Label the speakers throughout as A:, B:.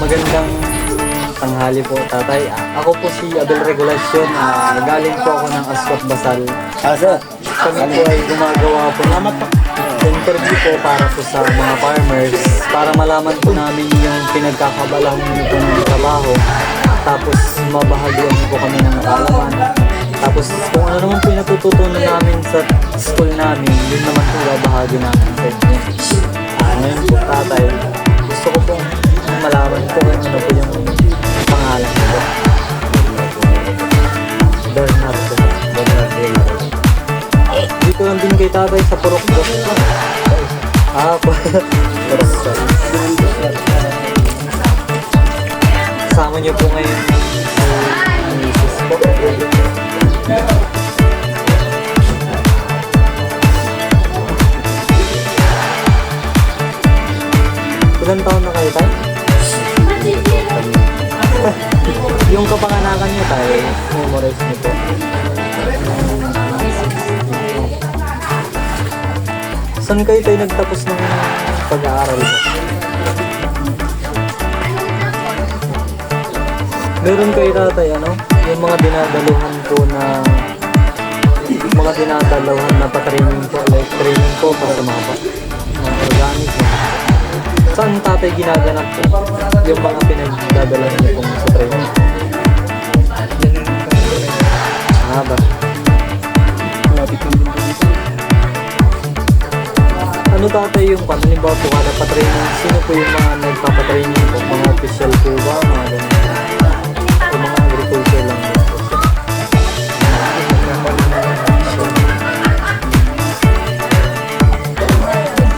A: Magandang tanghali po, tatay. Ako po si Abel Regulacion. Galing po ako ng Ascot Basal.
B: Sir.
A: Kami po ay gumagawa po ng interview po para po sa mga farmers para malaman po namin yung pinagkakabalahan nyo po ng trabaho. Tapos mabahagian po kami ng kaalaman. Tapos kung ano naman po yung natututunan namin sa school namin, yun naman po babahagi namin sa inyo. Ngayon po, tatay, gusto ko pong malaman po kung ano po yung pangalan ko. Bernardo. Dito lang din kay tatay sa Purok Dos. Purok Dos. Kasama niyo po ngayon si Mrs. po. Ilan taon na kayo, tay? Yung kapanganakan niyo, tay, memorize niyo po. Saan kayo tayo nagtapos ng pag-aaral mo? Meron kayo tatay, yung mga dinadaluhan po na pa-training po, like training po para sa mga organic na. Saan tatay ginaganap po yung mga pinagdadalahan niyo pong sa training? Ba? Ano tatay yung halimbawa po kada pa-training? Sino po yung mga nagpapatraining po? Mga official po ba? Mga ganyan? O mga agriculture lang po?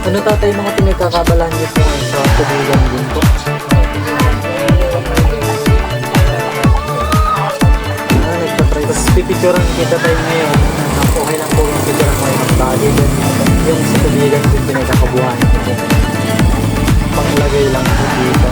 A: Ano tatay yung mga pinagkakabalahan niyo po sa tubulan din po? Nagpa-try. Tapos pipicturean kita tayo ngayon. Okay lang po yung picturean mo yung bagay din. Yung sa tubigan yung pinagkakabuhan. Panglagay lang po dito.